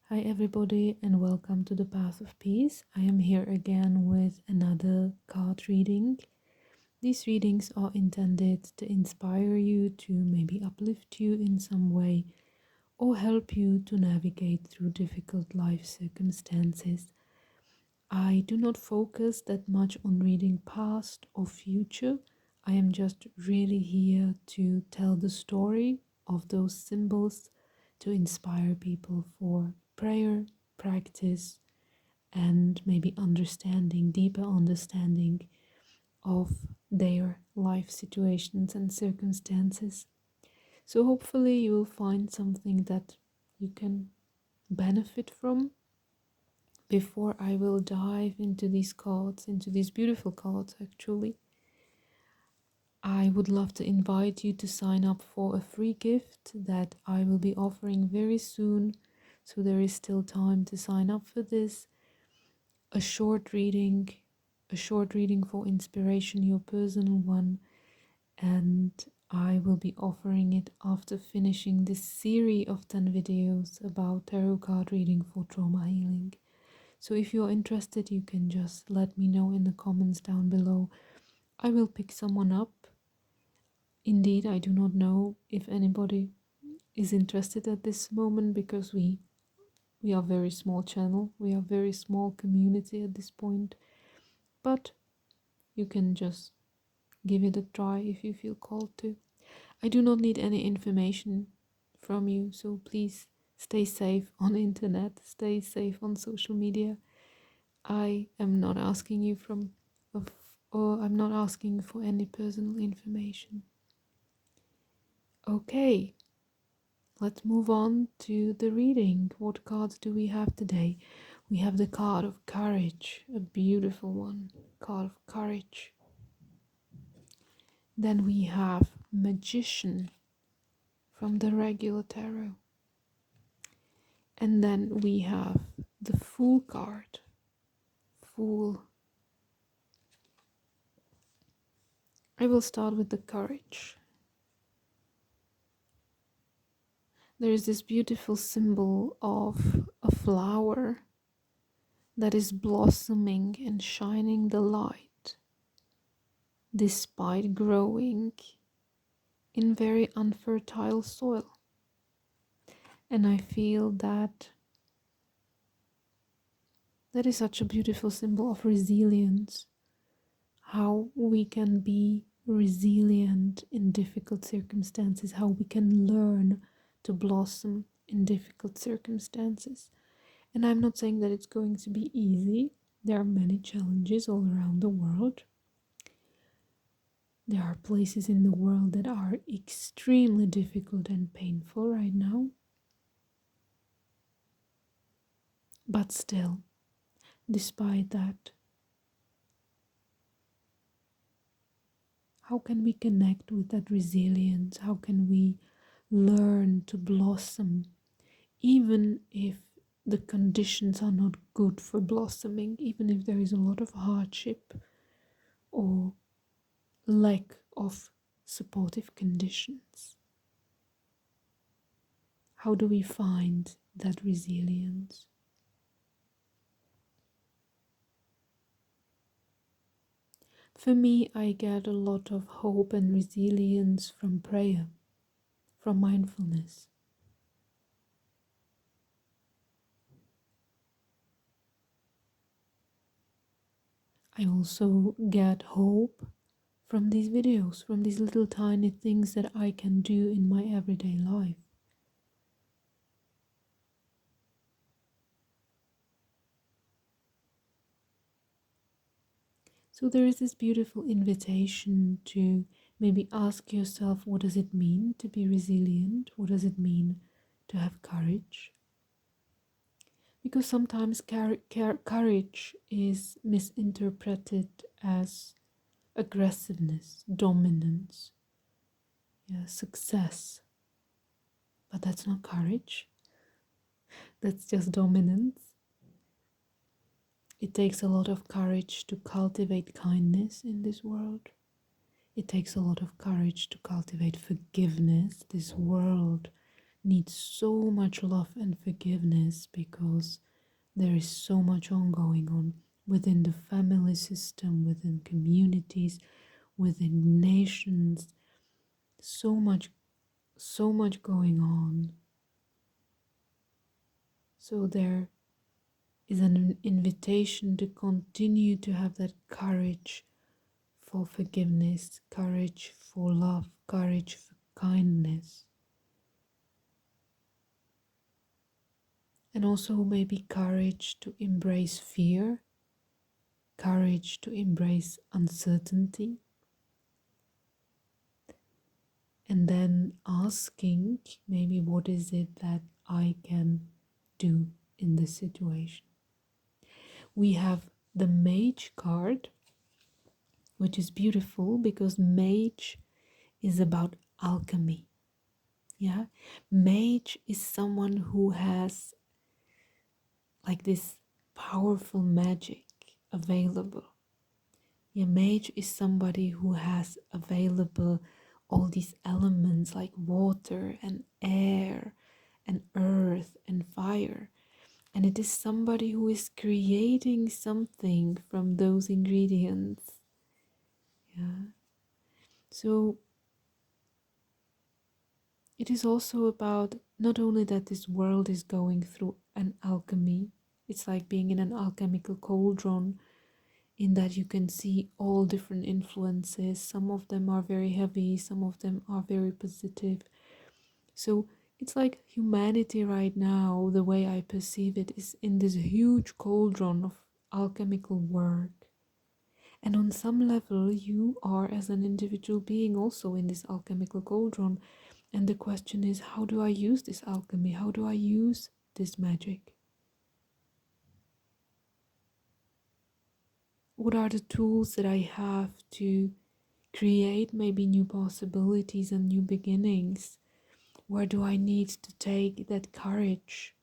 Hi, everybody, and welcome to the Path of Peace. I am here again with another card reading. These readings are intended to inspire you, to maybe uplift you in some way, or help you to navigate through difficult life circumstances. I do not focus that much on reading past or future. I am just really here to tell the story of those symbols to inspire people for prayer, practice, and maybe understanding, deeper understanding of their life situations and circumstances. So hopefully you will find something that you can benefit from. Before I will dive into these cards, into these beautiful cards actually, I would love to invite you to sign up for a free gift that I will be offering very soon. So there is still time to sign up for this. A short reading for inspiration, your personal one. And I will be offering it after finishing this series of 10 videos about tarot card reading for trauma healing. So if you're interested, you can just let me know in the comments down below. I will pick someone up. Indeed, I do not know if anybody is interested at this moment because we are very small channel. We are very small community at this point. But you can just give it a try if you feel called to. I do not need any information from you, so please stay safe on the internet, stay safe on social media. I am not asking you or I'm not asking for any personal information. Okay, let's move on to the reading. What cards do we have today? We have the card of courage, a beautiful one, card of courage. Then we have Magician from the regular tarot. And then we have the Fool card. Fool. I will start with the courage. There is this beautiful symbol of a flower that is blossoming and shining the light despite growing in very unfertile soil. And I feel that is such a beautiful symbol of resilience, how we can be resilient in difficult circumstances, how we can learn to blossom in difficult circumstances. And I'm not saying that it's going to be easy. There are many challenges all around the world. There are places in the world that are extremely difficult and painful right now. But still, despite that, how can we connect with that resilience? How can we learn to blossom, even if the conditions are not good for blossoming, even if there is a lot of hardship or lack of supportive conditions? How do we find that resilience? For me, I get a lot of hope and resilience from prayer, from mindfulness. I also get hope from these videos, from these little tiny things that I can do in my everyday life. So there is this beautiful invitation to maybe ask yourself, what does it mean to be resilient? What does it mean to have courage? Because sometimes courage is misinterpreted as aggressiveness, dominance, success. But that's not courage. That's just dominance. It takes a lot of courage to cultivate kindness in this world. It takes a lot of courage to cultivate forgiveness. This world needs so much love and forgiveness because there is so much ongoing on within the family system, within communities, within nations, so much, so much going on. So there is an invitation to continue to have that courage for forgiveness, courage for love, courage for kindness. And also maybe courage to embrace fear, courage to embrace uncertainty, and then asking maybe what is it that I can do in this situation. We have the Mage card, which is beautiful because Mage is about alchemy. Yeah, Mage is someone who has like this powerful magic available. Yeah, Mage is somebody who has available all these elements like water and air and earth and fire. And it is somebody who is creating something from those ingredients. Yeah. So it is also about not only that this world is going through an alchemy, it's like being in an alchemical cauldron, in that you can see all different influences. Some of them are very heavy, some of them are very positive. So it's like humanity right now, the way I perceive it, is in this huge cauldron of alchemical work. And on some level, you are as an individual being also in this alchemical cauldron. And the question is, how do I use this alchemy? How do I use this magic? What are the tools that I have to create maybe new possibilities and new beginnings? Where do I need to take that courage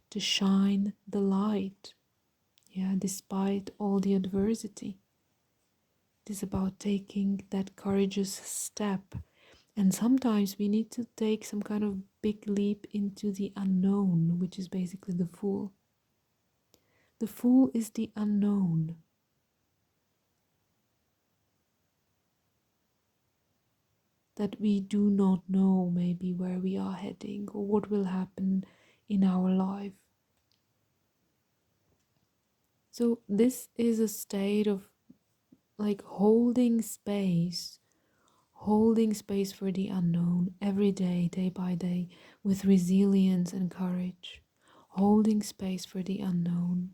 to shine the light? Yeah, despite all the adversity. It is about taking that courageous step. And sometimes we need to take some kind of big leap into the unknown, which is basically the Fool. The Fool is the unknown. That we do not know maybe where we are heading or what will happen in our life. So this is a state of like holding space for the unknown every day, day by day, with resilience and courage, holding space for the unknown.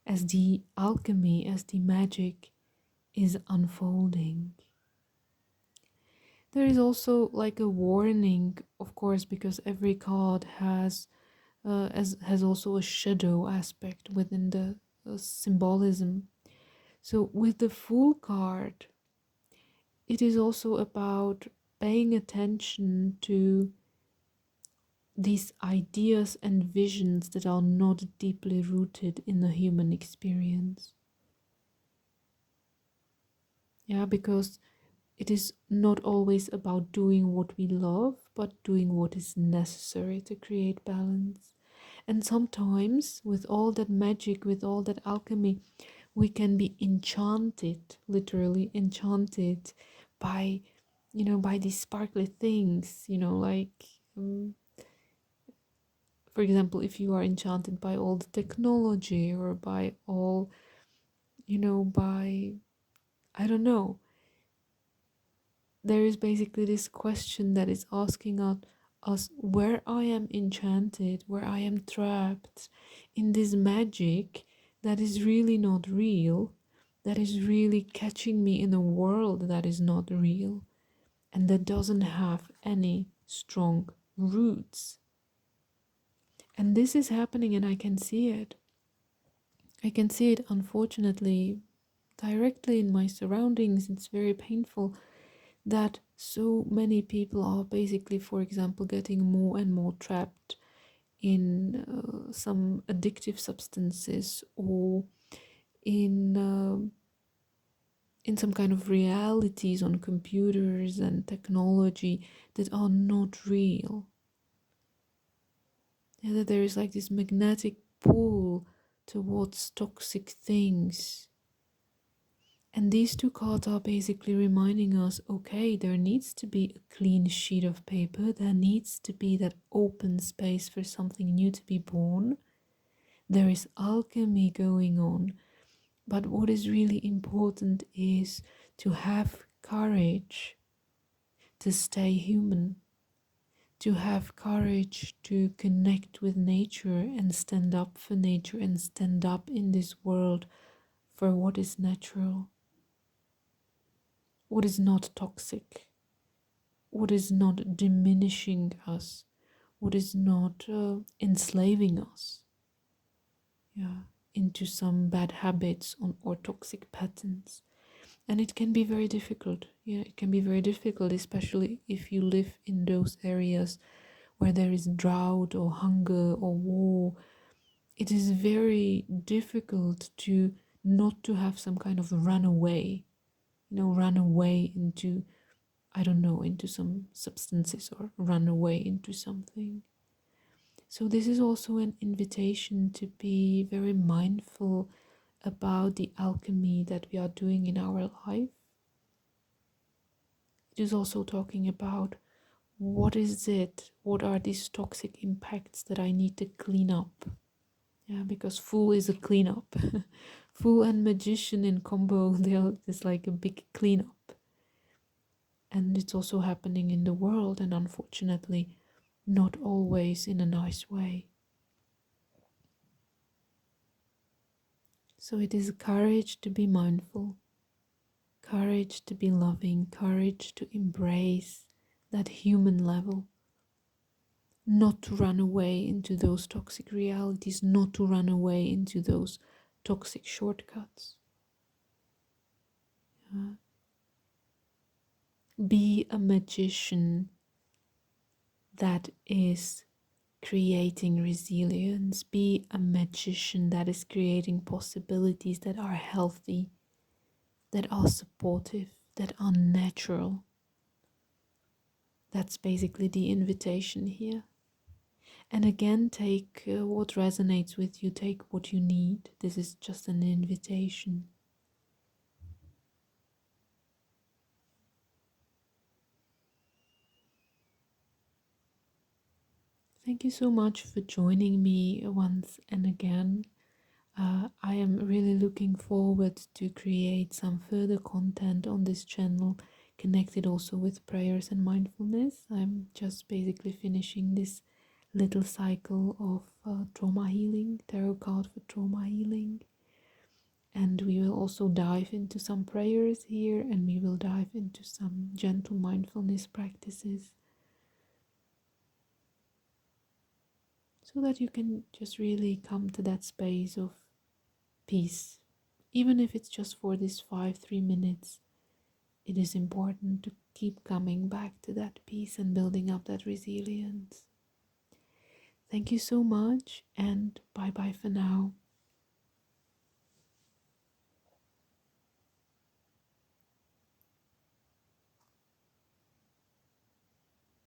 As the alchemy, as the magic is unfolding. There is also like a warning, of course, because every card has also a shadow aspect within the symbolism. So with the Fool card, it is also about paying attention to these ideas and visions that are not deeply rooted in the human experience. Yeah, because it is not always about doing what we love, but doing what is necessary to create balance. And sometimes, with all that magic, with all that alchemy, we can be enchanted, literally enchanted by, by these sparkly things, like, for example, if you are enchanted by all the technology or by all, by, I don't know, there is basically this question that is asking us where I am enchanted, where I am trapped in this magic that is really not real, that is really catching me in a world that is not real and that doesn't have any strong roots. And this is happening, and I can see it. I can see it, unfortunately, directly in my surroundings. It's very painful that so many people are basically, for example, getting more and more trapped in some addictive substances or in in some kind of realities on computers and technology that are not real. And that there is like this magnetic pull towards toxic things. And these two cards are basically reminding us, okay, there needs to be a clean sheet of paper. There needs to be that open space for something new to be born. There is alchemy going on. But what is really important is to have courage to stay human, to have courage to connect with nature and stand up for nature and stand up in this world for what is natural, what is not toxic, what is not diminishing us, what is not enslaving us, into some bad habits or toxic patterns. And it can be very difficult. It can be very difficult, especially if you live in those areas where there is drought or hunger or war. It is very difficult to not to have some kind of runaway, run away into, I don't know, into some substances or run away into something. So this is also an invitation to be very mindful about the alchemy that we are doing in our life. It is also talking about what are these toxic impacts that I need to clean up. Because Fool is a cleanup. Fool and Magician in combo, they're just like a big cleanup. And it's also happening in the world, and unfortunately, not always in a nice way. So it is courage to be mindful, courage to be loving, courage to embrace that human level, not to run away into those toxic realities, not to run away into those toxic shortcuts. Be a magician that is creating resilience. Be a magician that is creating possibilities that are healthy, that are supportive, that are natural. That's basically the invitation here. And again, take what resonates with you, take what you need. This is just an invitation. Thank you so much for joining me once and again. I am really looking forward to create some further content on this channel, connected also with prayers and mindfulness. I'm just basically finishing this little cycle of trauma healing, tarot card for trauma healing. And we will also dive into some prayers here, and we will dive into some gentle mindfulness practices, so that you can just really come to that space of peace. Even if it's just for this 3 minutes, it is important to keep coming back to that peace and building up that resilience. Thank you so much, and bye bye for now.